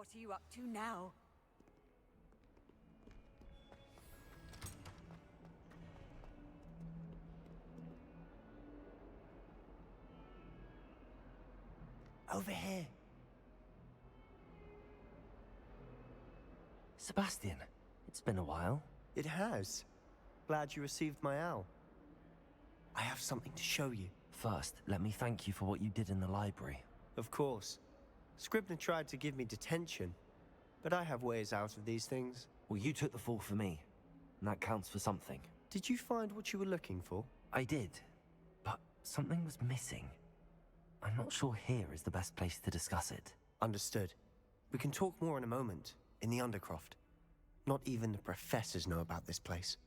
What are you up to now? Over here. Sebastian, it's been a while. It has. Glad you received my owl. I have something to show you. First, let me thank you for what you did in the library. Of course. Scribner tried to give me detention, but I have ways out of these things. Well, you took the fall for me, and that counts for something. Did you find what you were looking for? I did, but something was missing. I'm not sure here is the best place to discuss it. Understood. We can talk more in a moment, in the Undercroft. Not even the professors know about this place.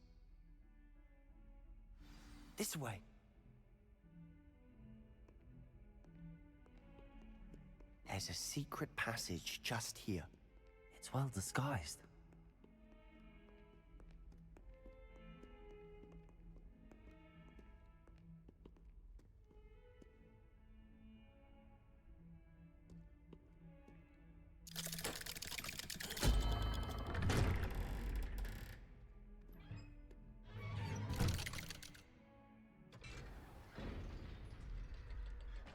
This way. There's a secret passage just here. It's well disguised.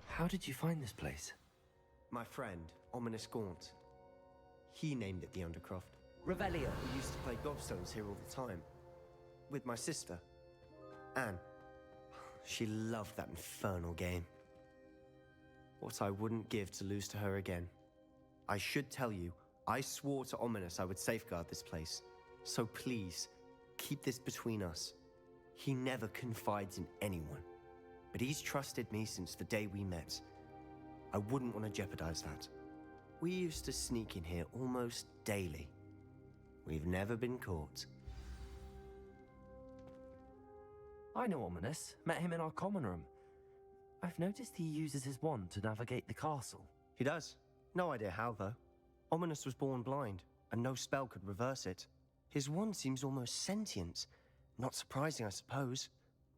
How did you find this place? My friend, Ominous Gaunt. He named it the Undercroft. Revelio. We used to play gobstones here all the time. With my sister, Anne. She loved that infernal game. What I wouldn't give to lose to her again. I should tell you, I swore to Ominous I would safeguard this place. So please, keep this between us. He never confides in anyone. But he's trusted me since the day we met. I wouldn't want to jeopardize that. We used to sneak in here almost daily. We've never been caught. I know Ominous. Met him in our common room. I've noticed he uses his wand to navigate the castle. He does. No idea how, though. Ominous was born blind, and no spell could reverse it. His wand seems almost sentient. Not surprising, I suppose.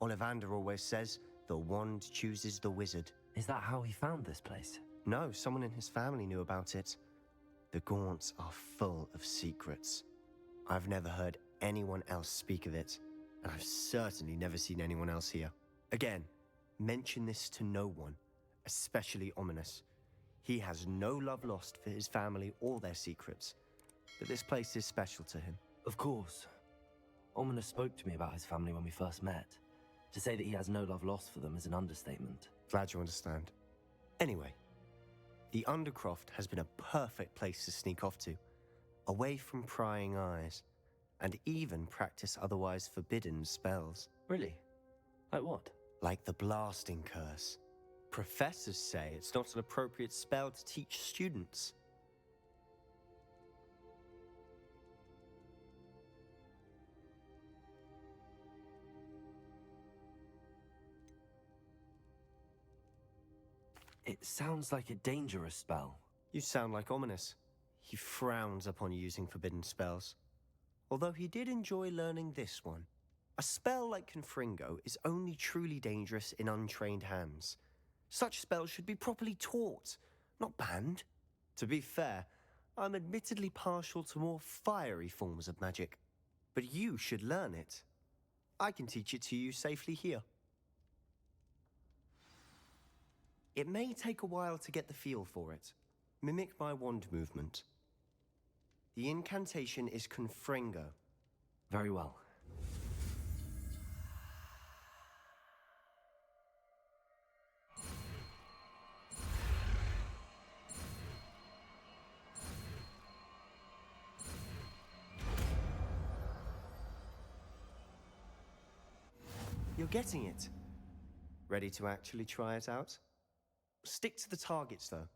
Ollivander always says, the wand chooses the wizard. Is that how he found this place? No, someone in his family knew about it. The Gaunts are full of secrets. I've never heard anyone else speak of it, and I've certainly never seen anyone else here. Again, mention this to no one, especially Ominous. He has no love lost for his family or their secrets, but this place is special to him. Of course. Ominous spoke to me about his family when we first met. To say that he has no love lost for them is an understatement. Glad you understand. Anyway, the Undercroft has been a perfect place to sneak off to, away from prying eyes, and even practice otherwise forbidden spells. Really? Like what? Like the blasting curse. Professors say it's not an appropriate spell to teach students. It sounds like a dangerous spell. You sound like Ominous. He frowns upon using forbidden spells. Although he did enjoy learning this one. A spell like Confringo is only truly dangerous in untrained hands. Such spells should be properly taught, not banned. To be fair, I'm admittedly partial to more fiery forms of magic. But you should learn it. I can teach it to you safely here. It may take a while to get the feel for it. Mimic my wand movement. The incantation is Confringo. Very well. You're getting it. Ready to actually try it out? Stick to the targets, though.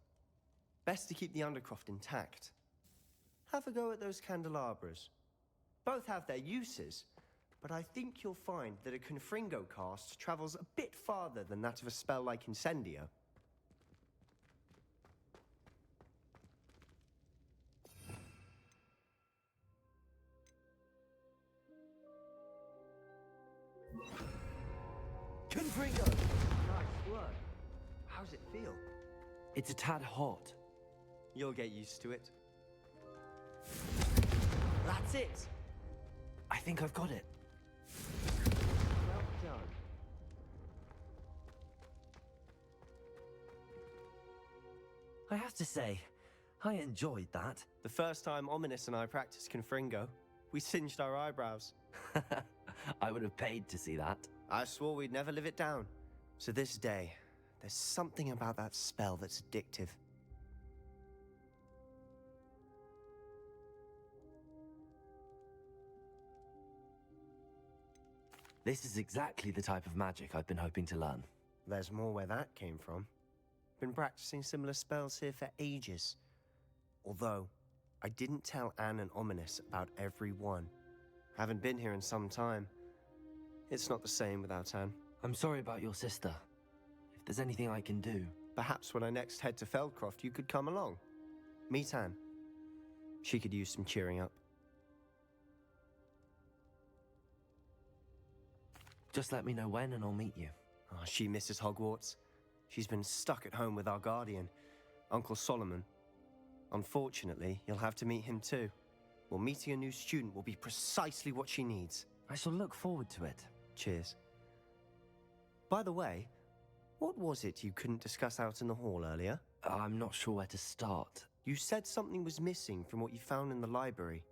Best to keep the Undercroft intact. Have a go at those candelabras. Both have their uses, but I think you'll find that a Confringo cast travels a bit farther than that of a spell like Incendio. Confringo! Nice work. How's it feel? It's a tad hot. You'll get used to it. That's it! I think I've got it. Well done. I have to say, I enjoyed that. The first time Ominous and I practiced Confringo, we singed our eyebrows. I would have paid to see that. I swore we'd never live it down. So this day, there's something about that spell that's addictive. This is exactly the type of magic I've been hoping to learn. There's more where that came from. Been practicing similar spells here for ages. Although, I didn't tell Anne and Ominous about every one. Haven't been here in some time. It's not the same without Anne. I'm sorry about your sister. If there's anything I can do... Perhaps when I next head to Feldcroft, you could come along. Meet Anne. She could use some cheering up. Just let me know when and I'll meet you. Oh, she misses Hogwarts. She's been stuck at home with our guardian, Uncle Solomon. Unfortunately, you'll have to meet him too. Well, meeting a new student will be precisely what she needs. I shall look forward to it. Cheers. By the way, what was it you couldn't discuss out in the hall earlier? I'm not sure where to start. You said something was missing from what you found in the library.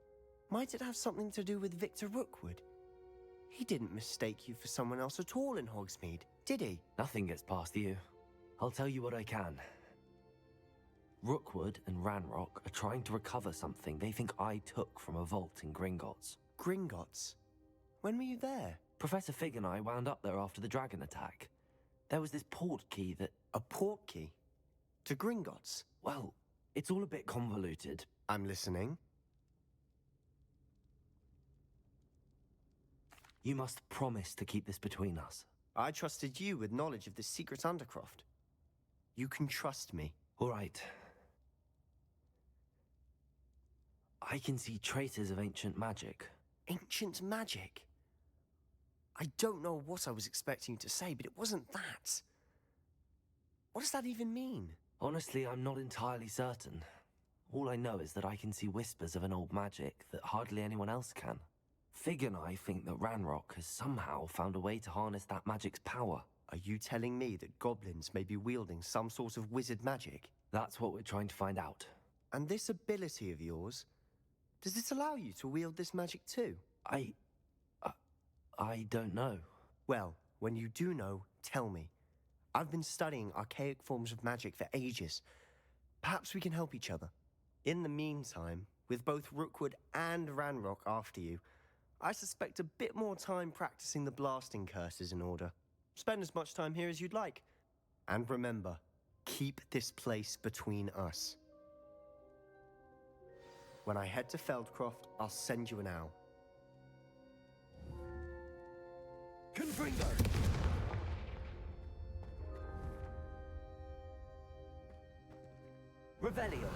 Might it have something to do with Victor Rookwood? He didn't mistake you for someone else at all in Hogsmeade, did he? Nothing gets past you. I'll tell you what I can. Rookwood and Ranrock are trying to recover something they think I took from a vault in Gringotts. Gringotts? When were you there? Professor Fig and I wound up there after the dragon attack. There was this port key that... A port key? To Gringotts? Well, it's all a bit convoluted. I'm listening. You must promise to keep this between us. I trusted you with knowledge of the secret Undercroft. You can trust me. All right. I can see traces of ancient magic. Ancient magic? I don't know what I was expecting you to say, but it wasn't that. What does that even mean? Honestly, I'm not entirely certain. All I know is that I can see whispers of an old magic that hardly anyone else can. Fig and I think that Ranrock has somehow found a way to harness that magic's power. Are you telling me that goblins may be wielding some sort of wizard magic? That's what we're trying to find out. And this ability of yours, does it allow you to wield this magic too? I don't know. Well, when you do know, tell me. I've been studying archaic forms of magic for ages. Perhaps we can help each other. In the meantime, with both Rookwood and Ranrock after you, I suspect a bit more time practicing the blasting curse is in order. Spend as much time here as you'd like. And remember, keep this place between us. When I head to Feldcroft, I'll send you an owl. Confringo! Revelio!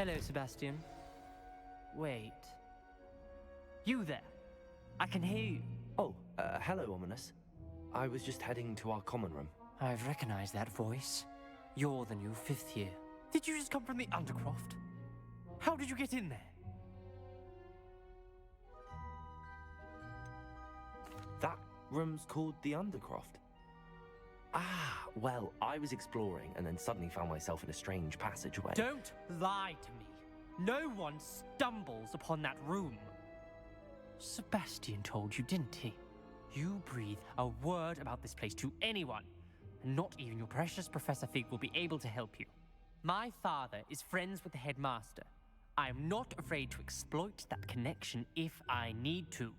Hello, Sebastian. Wait. You there? I can hear you. Oh, hello, Ominous. I was just heading to our common room. I've recognized that voice. You're the new 5th year. Did you just come from the Undercroft? How did you get in there? That room's called the Undercroft. Ah, well, I was exploring and then suddenly found myself in a strange passageway. Don't lie to me. No one stumbles upon that room. Sebastian told you, didn't he? You breathe a word about this place to anyone, and not even your precious Professor Fig will be able to help you. My father is friends with the headmaster. I am not afraid to exploit that connection if I need to.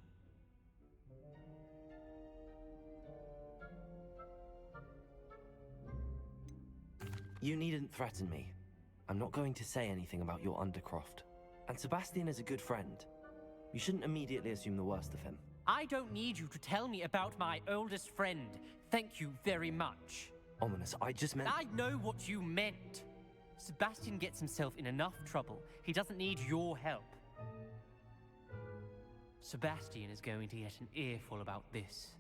You needn't threaten me. I'm not going to say anything about your Undercroft. And Sebastian is a good friend. You shouldn't immediately assume the worst of him. I don't need you to tell me about my oldest friend. Thank you very much. Ominous, I just meant... I know what you meant. Sebastian gets himself in enough trouble. He doesn't need your help. Sebastian is going to get an earful about this.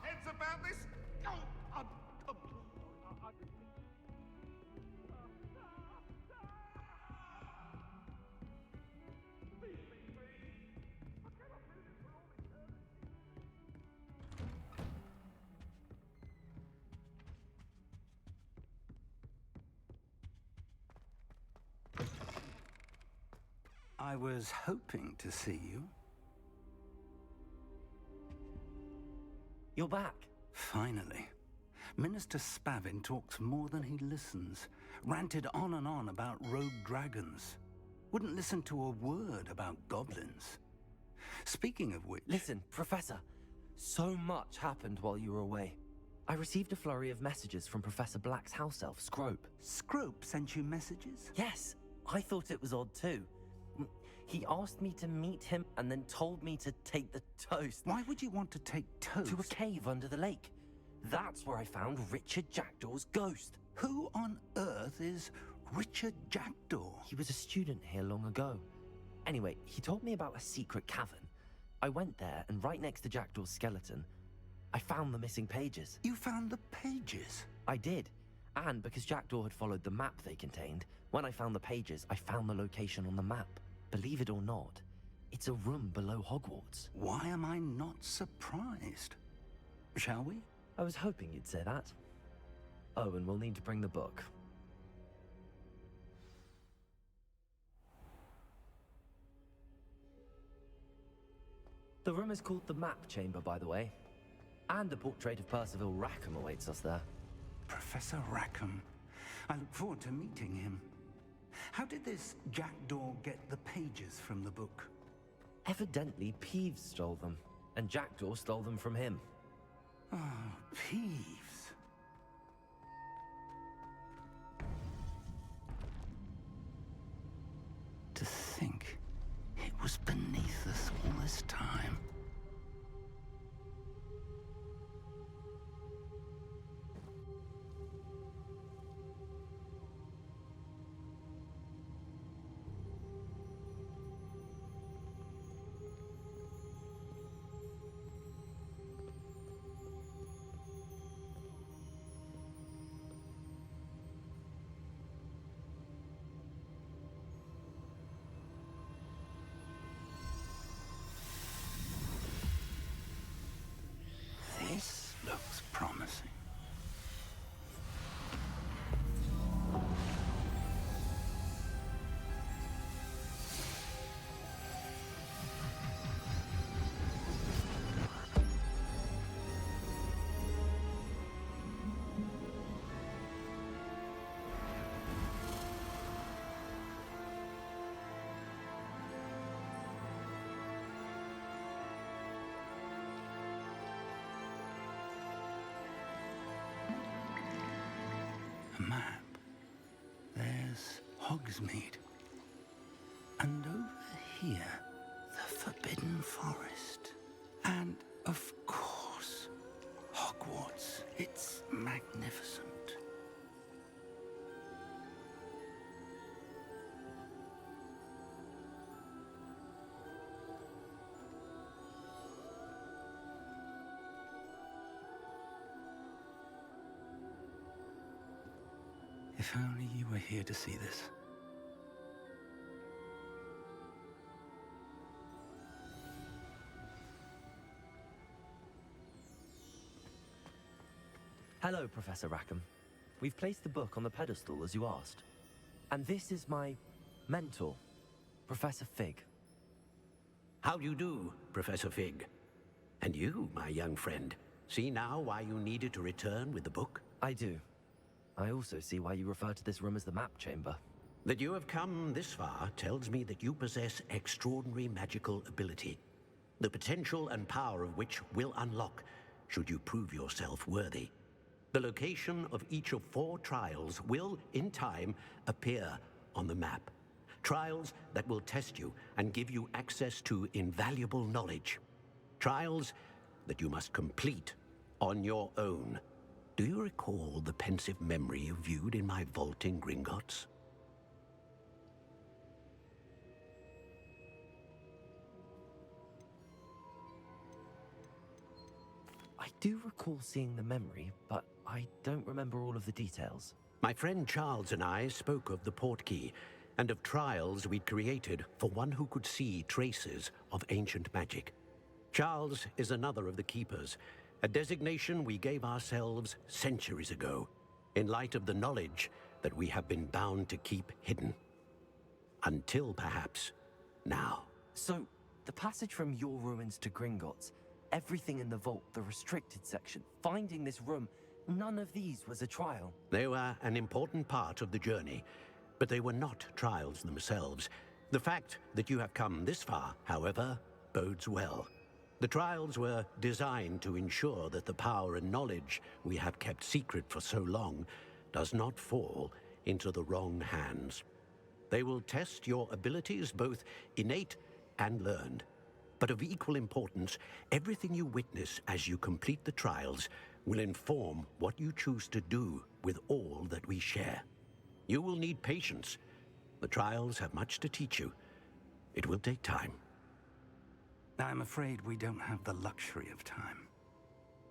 Heads about this? I was hoping to see you. You're back. Finally. Minister Spavin talks more than he listens. Ranted on and on about rogue dragons. Wouldn't listen to a word about goblins. Speaking of which... Listen, Professor. So much happened while you were away. I received a flurry of messages from Professor Black's house elf, Scrope. Scrope sent you messages? Yes, I thought it was odd too. He asked me to meet him and then told me to take the toast. Why would you want to take toast? To a cave under the lake. That's where I found Richard Jackdaw's ghost. Who on earth is Richard Jackdaw? He was a student here long ago. Anyway, he told me about a secret cavern. I went there, and right next to Jackdaw's skeleton, I found the missing pages. You found the pages? I did. And because Jackdaw had followed the map they contained, when I found the pages, I found the location on the map. Believe it or not, it's a room below Hogwarts. Why am I not surprised? Shall we? I was hoping you'd say that. Oh, and we'll need to bring the book. The room is called the Map Chamber, by the way. And a portrait of Percival Rackham awaits us there. Professor Rackham. I look forward to meeting him. How did this Jackdaw get the pages from the book? Evidently, Peeves stole them, and Jackdaw stole them from him. Oh, Peeves. To think it was beneath us all this time. Hogsmeade. And over here, the Forbidden Forest. And, of course, Hogwarts. It's magnificent. If only you were here to see this. Hello, Professor Rackham. We've placed the book on the pedestal as you asked. And this is my mentor, Professor Fig. How do you do, Professor Fig? And you, my young friend, see now why you needed to return with the book? I do. I also see why you refer to this room as the map chamber. That you have come this far tells me that you possess extraordinary magical ability, the potential and power of which will unlock should you prove yourself worthy. The location of each of 4 trials will, in time, appear on the map. Trials that will test you and give you access to invaluable knowledge. Trials that you must complete on your own. Do you recall the pensive memory you viewed in my vault in Gringotts? I do recall seeing the memory, but I don't remember all of the details. My friend Charles and I spoke of the portkey and of trials we'd created for one who could see traces of ancient magic. Charles is another of the keepers, a designation we gave ourselves centuries ago, in light of the knowledge that we have been bound to keep hidden. Until perhaps now. So, the passage from your ruins to Gringotts, everything in the vault, the restricted section, finding this room, none of these was a trial. They were an important part of the journey, but they were not trials themselves. The fact that you have come this far, however, bodes well. The trials were designed to ensure that the power and knowledge we have kept secret for so long does not fall into the wrong hands. They will test your abilities, both innate and learned. But of equal importance, everything you witness as you complete the trials will inform what you choose to do with all that we share. You will need patience. The trials have much to teach you. It will take time. I'm afraid we don't have the luxury of time.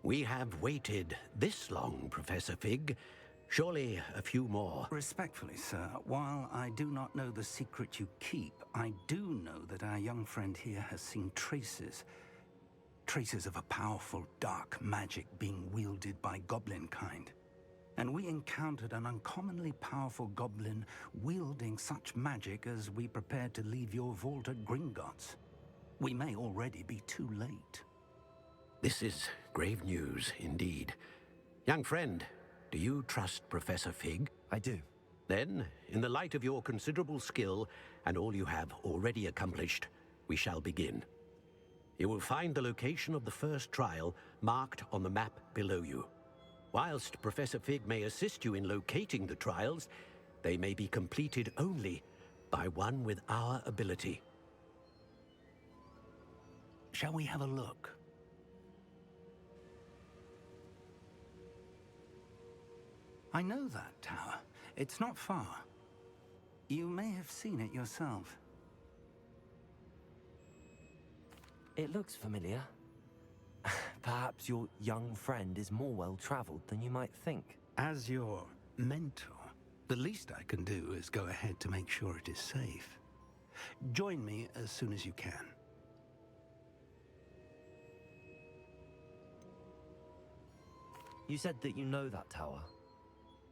We have waited this long, Professor Fig. Surely a few more. Respectfully, sir, while I do not know the secret you keep, I do know that our young friend here has seen traces of a powerful dark magic being wielded by goblin kind. And we encountered an uncommonly powerful goblin wielding such magic as we prepared to leave your vault at Gringotts. We may already be too late. This is grave news indeed. Young friend, do you trust Professor Fig? I do. Then, in the light of your considerable skill and all you have already accomplished, we shall begin. You will find the location of the first trial marked on the map below you. Whilst Professor Fig may assist you in locating the trials, they may be completed only by one with our ability. Shall we have a look? I know that tower. It's not far. You may have seen it yourself. It looks familiar. Perhaps your young friend is more well-traveled than you might think. As your mentor, the least I can do is go ahead to make sure it is safe. Join me as soon as you can. You said that you know that tower.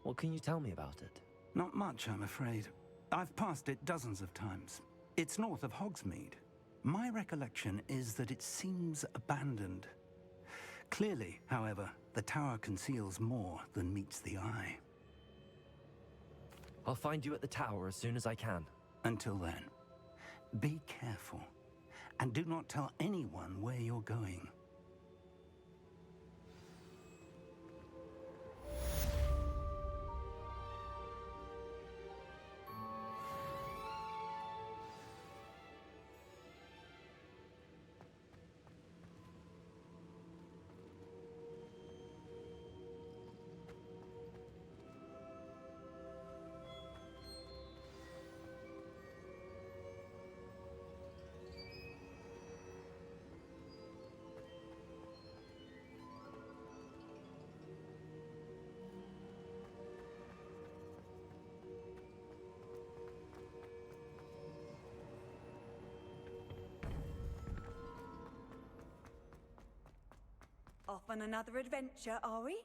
What can you tell me about it? Not much, I'm afraid. I've passed it dozens of times. It's north of Hogsmeade. My recollection is that it seems abandoned. Clearly, however, the tower conceals more than meets the eye. I'll find you at the tower as soon as I can. Until then, be careful, and do not tell anyone where you're going. Off on another adventure, are we?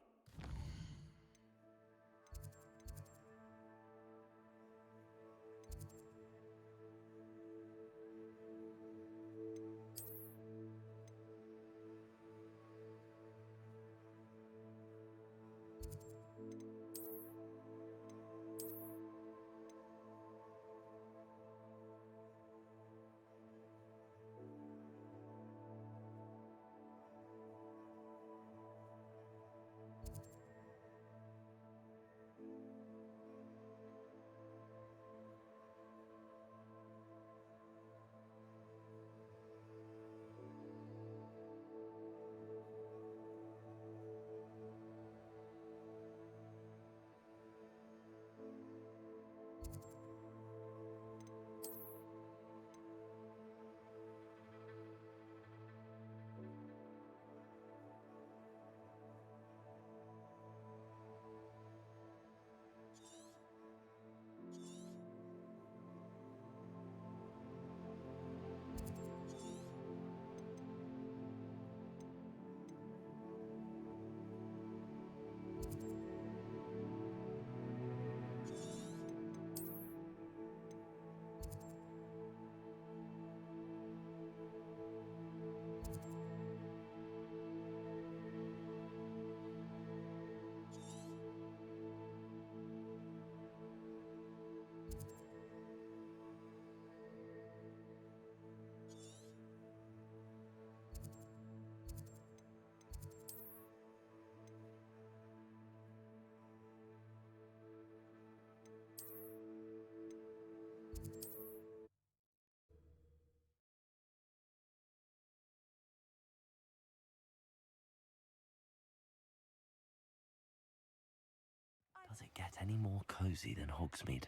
Does it get any more cozy than Hogsmeade?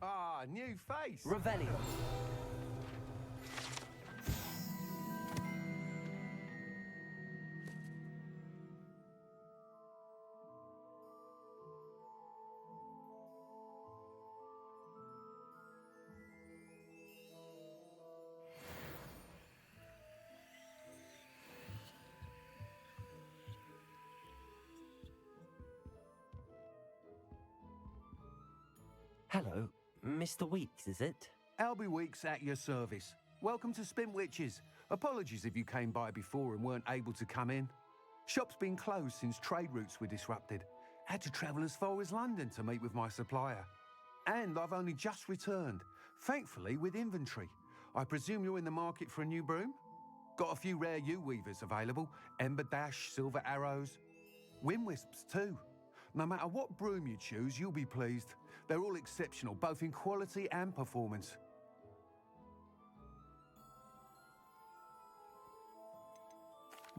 Ah, new face. Revelio. Hello, Mr. Weeks, is it? Albie Weeks at your service. Welcome to Spintwitches. Apologies if you came by before and weren't able to come in. Shop's been closed since trade routes were disrupted. Had to travel as far as London to meet with my supplier. And I've only just returned, thankfully with inventory. I presume you're in the market for a new broom? Got a few rare yew-weavers available. Ember Dash, Silver Arrows. Wind Wisps too. No matter what broom you choose, you'll be pleased. They're all exceptional, both in quality and performance.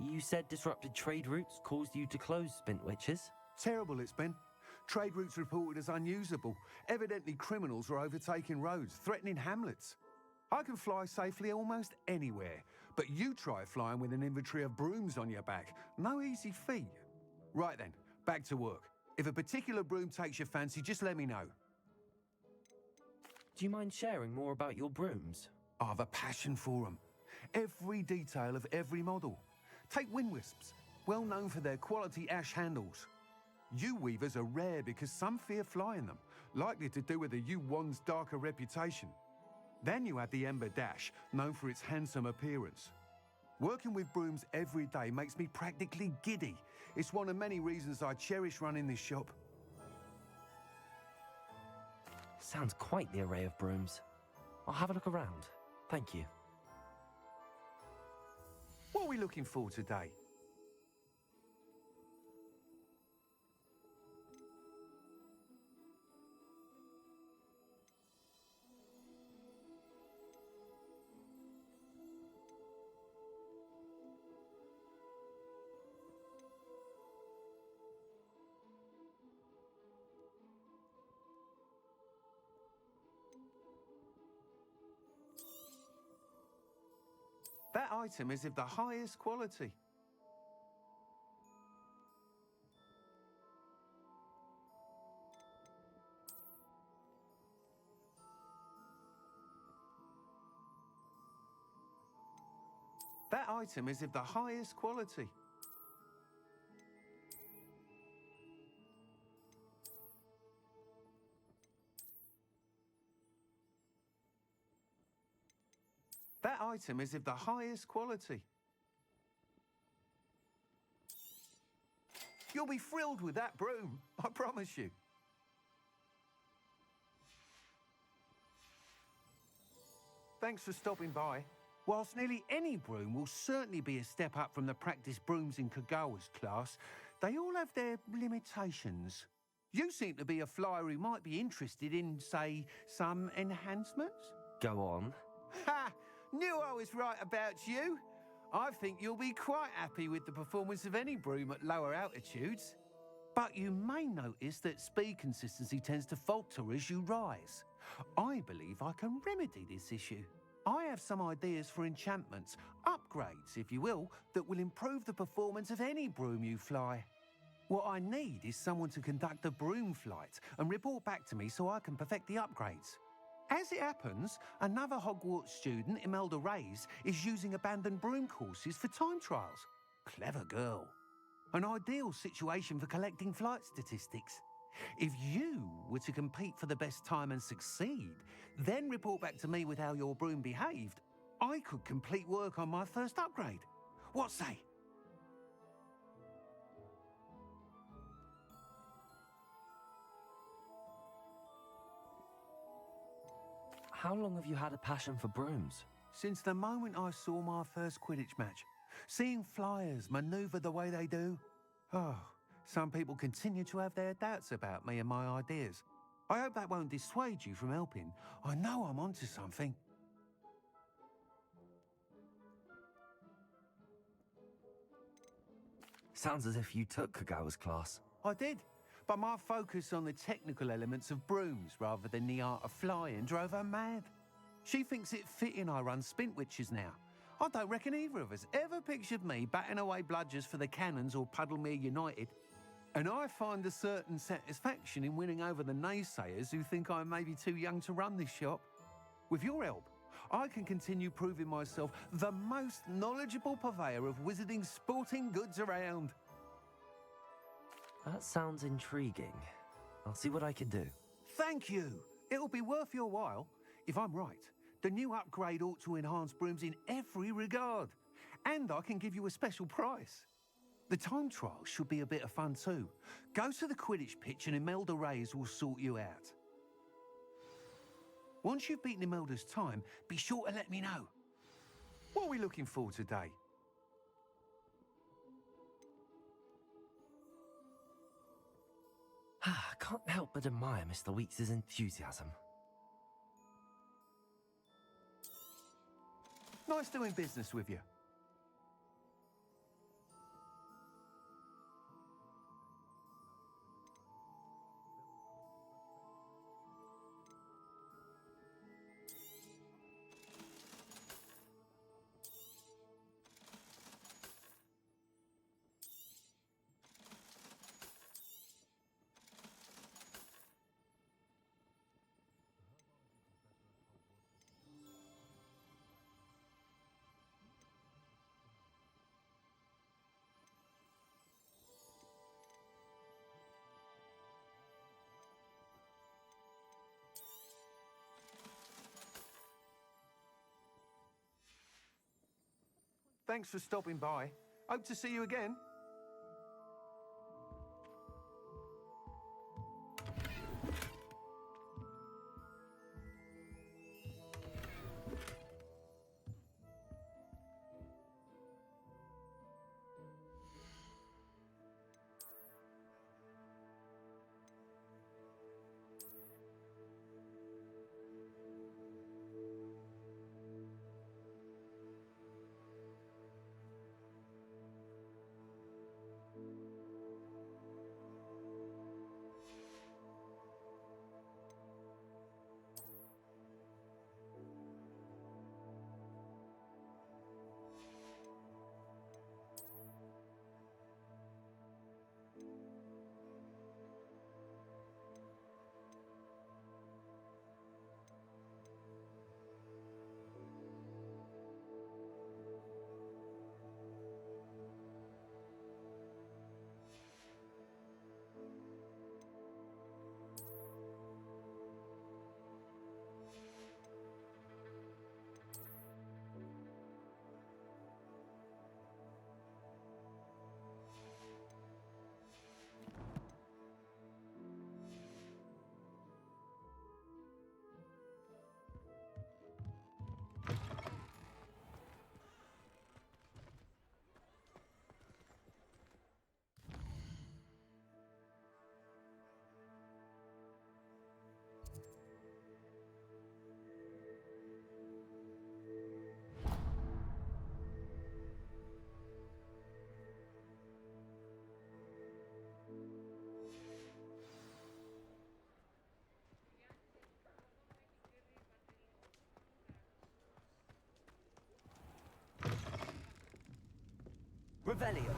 You said disrupted trade routes caused you to close Spintwitches? Terrible it's been. Trade routes reported as unusable. Evidently criminals were overtaking roads, threatening hamlets. I can fly safely almost anywhere, but you try flying with an inventory of brooms on your back. No easy feat. Right then, back to work. If a particular broom takes your fancy, just let me know. Do you mind sharing more about your brooms? I've a passion for them. Every detail of every model. Take Wind Wisps, well known for their quality ash handles. Yew weavers are rare because some fear flying them, likely to do with the yew wand's darker reputation. Then you have the Ember Dash, known for its handsome appearance. Working with brooms every day makes me practically giddy. It's one of many reasons I cherish running this shop. Sounds quite the array of brooms. I'll have a look around. Thank you. What are we looking for today? That item is of the highest quality. That item is of the highest quality. That item is of the highest quality. You'll be thrilled with that broom, I promise you. Thanks for stopping by. Whilst nearly any broom will certainly be a step up from the practice brooms in Kagawa's class, they all have their limitations. You seem to be a flyer who might be interested in, say, some enhancements? Go on. Ha! Knew I was right about you. I think you'll be quite happy with the performance of any broom at lower altitudes. But you may notice that speed consistency tends to falter as you rise. I believe I can remedy this issue. I have some ideas for enchantments, upgrades, if you will, that will improve the performance of any broom you fly. What I need is someone to conduct a broom flight and report back to me so I can perfect the upgrades. As it happens, another Hogwarts student, Imelda Reyes, is using abandoned broom courses for time trials. Clever girl. An ideal situation for collecting flight statistics. If you were to compete for the best time and succeed, then report back to me with how your broom behaved, I could complete work on my first upgrade. What say? How long have you had a passion for brooms? Since the moment I saw my first Quidditch match, seeing flyers manoeuvre the way they do. Oh, some people continue to have their doubts about me and my ideas. I hope that won't dissuade you from helping. I know I'm onto something. Sounds as if you took Kagawa's class. I did, but my focus on the technical elements of brooms rather than the art of flying drove her mad. She thinks it fitting I run Spintwitches now. I don't reckon either of us ever pictured me batting away bludgers for the Cannons or Puddlemere United. And I find a certain satisfaction in winning over the naysayers who think I may be too young to run this shop. With your help, I can continue proving myself the most knowledgeable purveyor of wizarding sporting goods around. That sounds intriguing. I'll see what I can do. Thank you. It'll be worth your while. If I'm right, the new upgrade ought to enhance brooms in every regard. And I can give you a special price. The time trial should be a bit of fun too. Go to the Quidditch pitch and Imelda Reyes will sort you out. Once you've beaten Imelda's time, be sure to let me know. What are we looking for today? I can't help but admire Mr. Weeks' enthusiasm. Nice doing business with you. Thanks for stopping by. Hope to see you again. Revelio.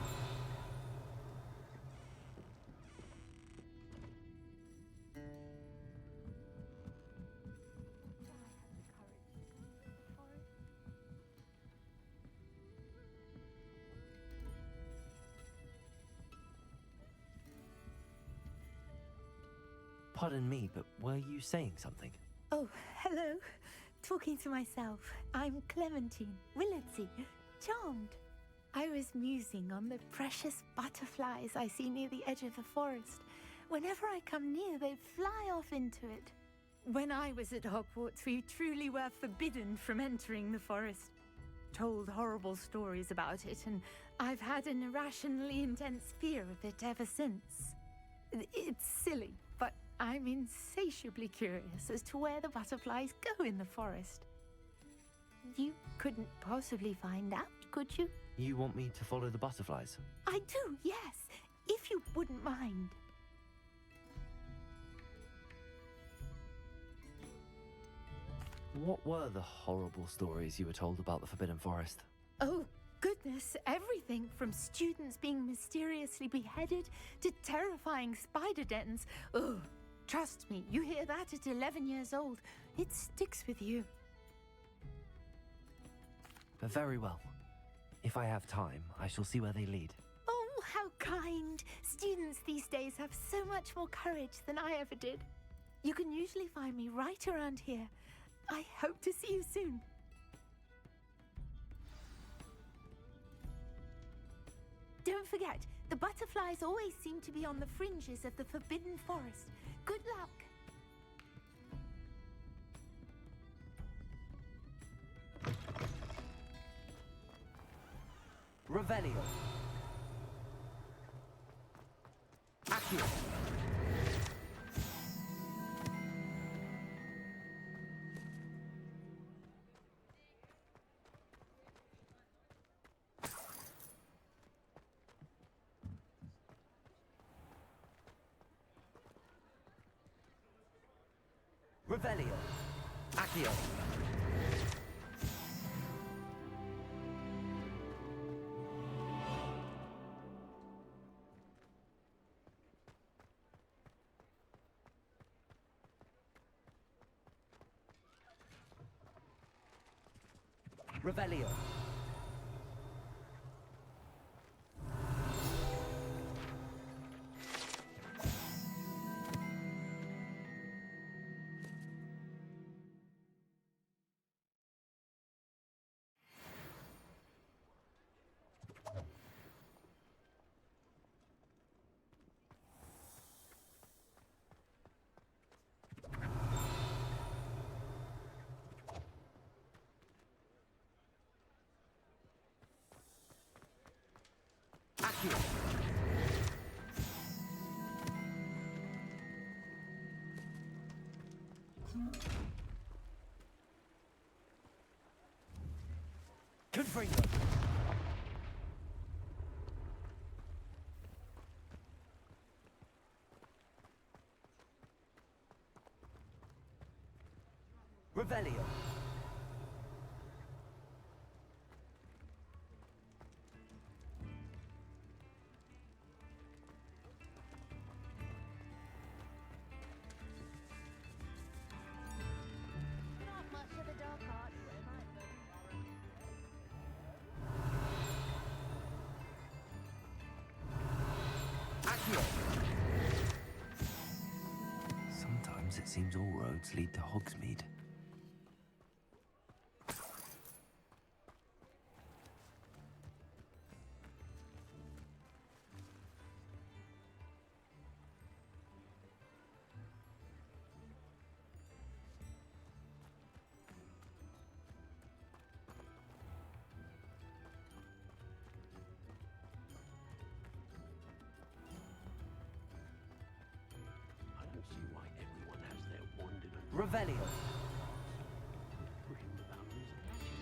Pardon me, but were you saying something? Oh, hello. Talking to myself. I'm Clementine Willardsey. Charmed. I was musing on the precious butterflies I see near the edge of the forest. Whenever I come near, they fly off into it. When I was at Hogwarts, we truly were forbidden from entering the forest. Told horrible stories about it, and I've had an irrationally intense fear of it ever since. It's silly, but I'm insatiably curious as to where the butterflies go in the forest. You couldn't possibly find out, could you? You want me to follow the butterflies? I do, yes, if you wouldn't mind. What were the horrible stories you were told about the Forbidden Forest? Oh, goodness, everything from students being mysteriously beheaded to terrifying spider dens. Oh, trust me, you hear that at 11 years old, it sticks with you. Very well. If I have time, I shall see where they lead. Oh, how kind. Students these days have so much more courage than I ever did. You can usually find me right around here. I hope to see you soon. Don't forget, the butterflies always seem to be on the fringes of the Forbidden Forest. Good luck. Revelio. Accio. Revelio. Accio. Revelio. Accio. Confringo. Revelio. Not much of a dark art, Accio. Sometimes it seems all roads lead to Hogsmeade. I don't see why everyone has their wand in a Revelio. brim about his magic.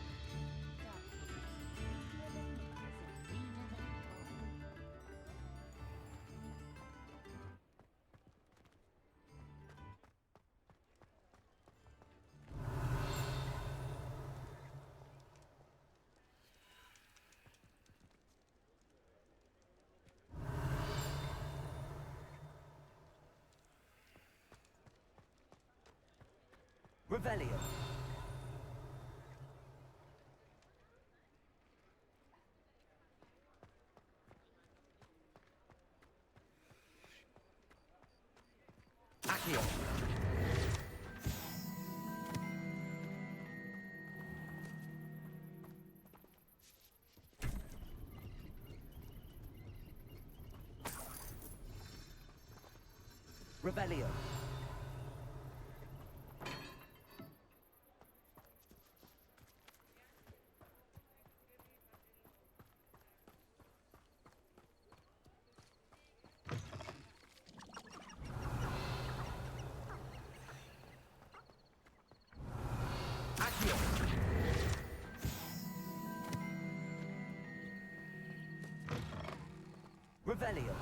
Revelio. Accio. Revelio. Accio. Revelio.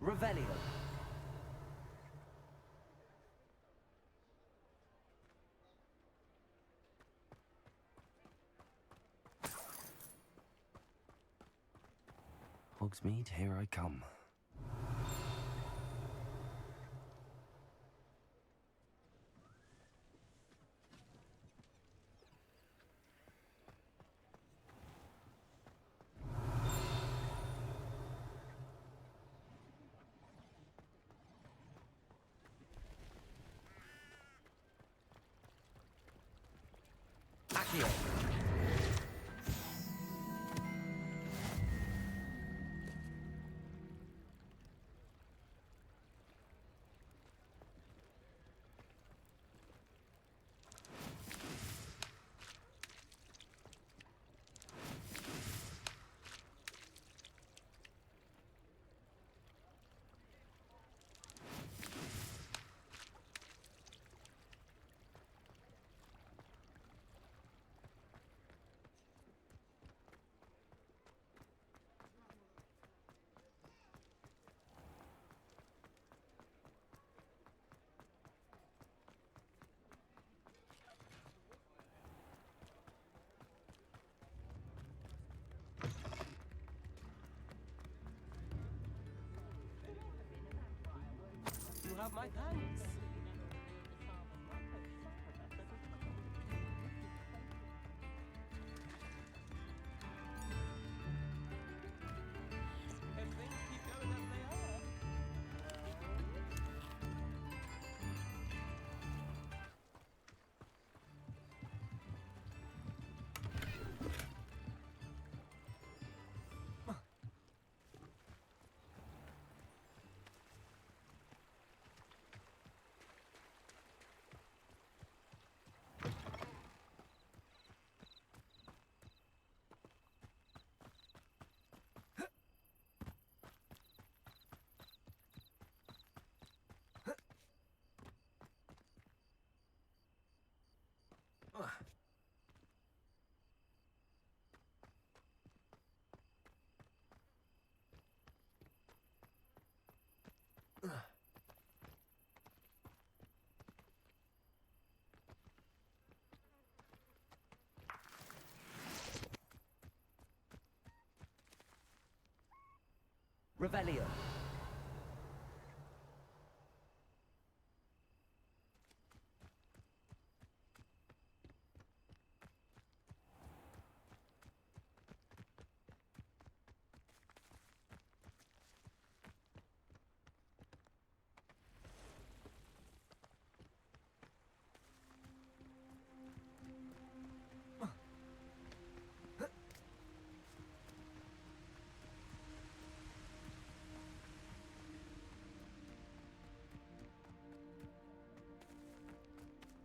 Revelio. Hogsmeade, here I come. Accio. You have my thanks. If things keep going as they are. Revelio.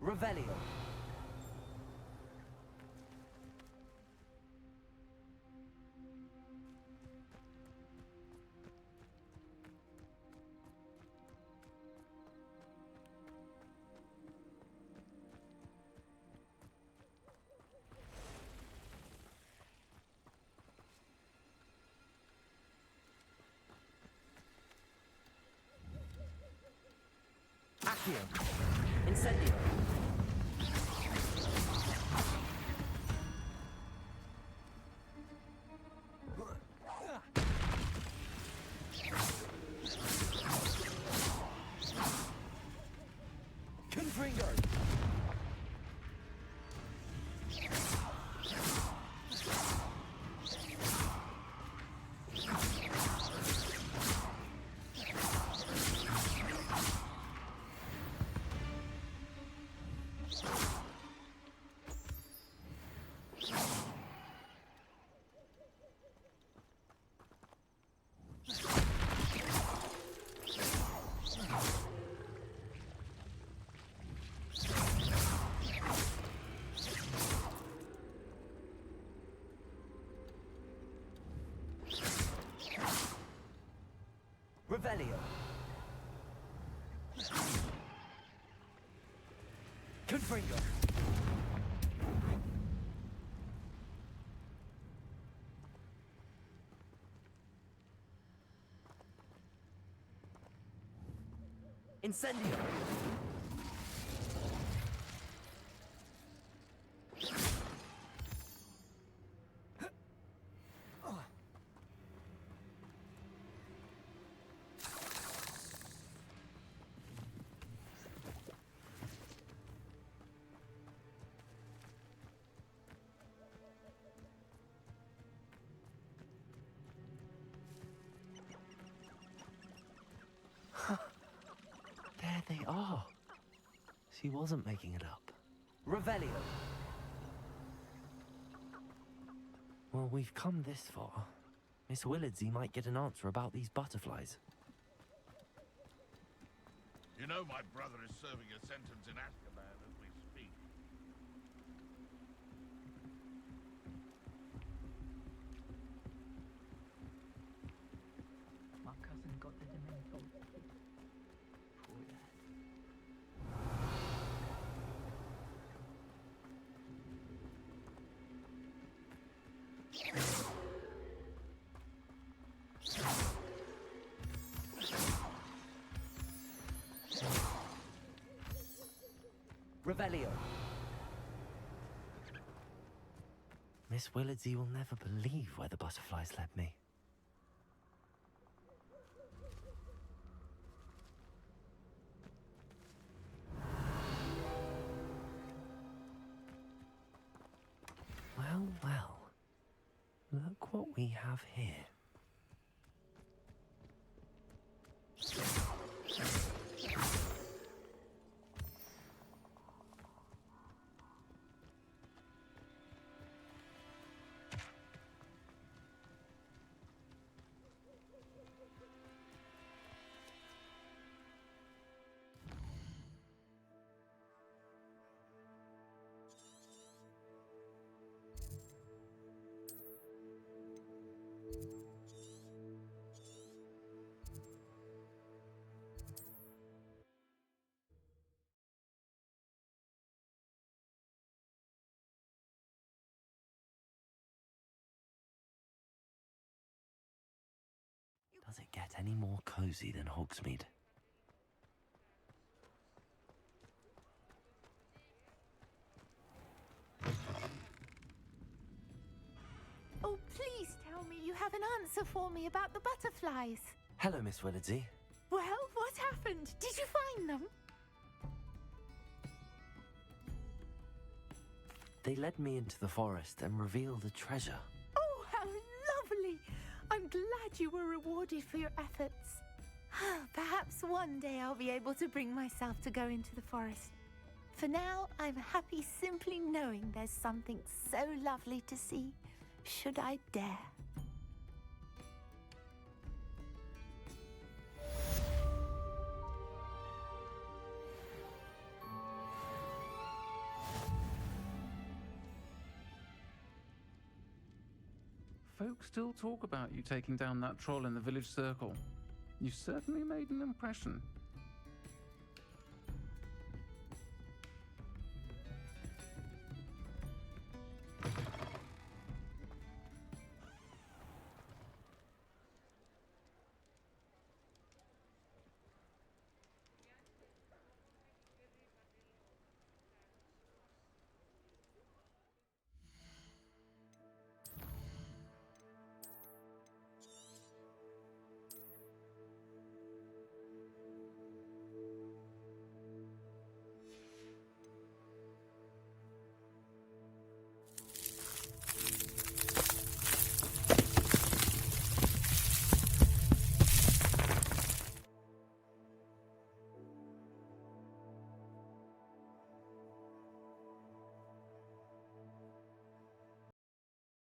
Revelio. Accio. Incendio. Confringo. Revelio. Confringo. Incendio. There they are. She wasn't making it up. Revelio. Well, we've come this far. Miss Willardsey might get an answer about these butterflies. You know my brother is serving a sentence in Azkaban as we speak. My cousin got the Dementor. Poor lad. Revelio. Miss Willardsey will never believe where the butterflies led me. Well, well. Look what we have here. Does it get any more cozy than Hogsmeade? Oh, please tell me you have an answer for me about the butterflies. Hello, Miss Willardsey. Well, what happened? Did you find them? They led me into the forest and revealed a treasure. Oh, how lovely! I'm glad you were rewarded for your efforts. Perhaps one day I'll be able to bring myself to go into the forest. For now, I'm happy simply knowing there's something so lovely to see, should I dare. Folks still talk about you taking down that troll in the village circle. You certainly made an impression.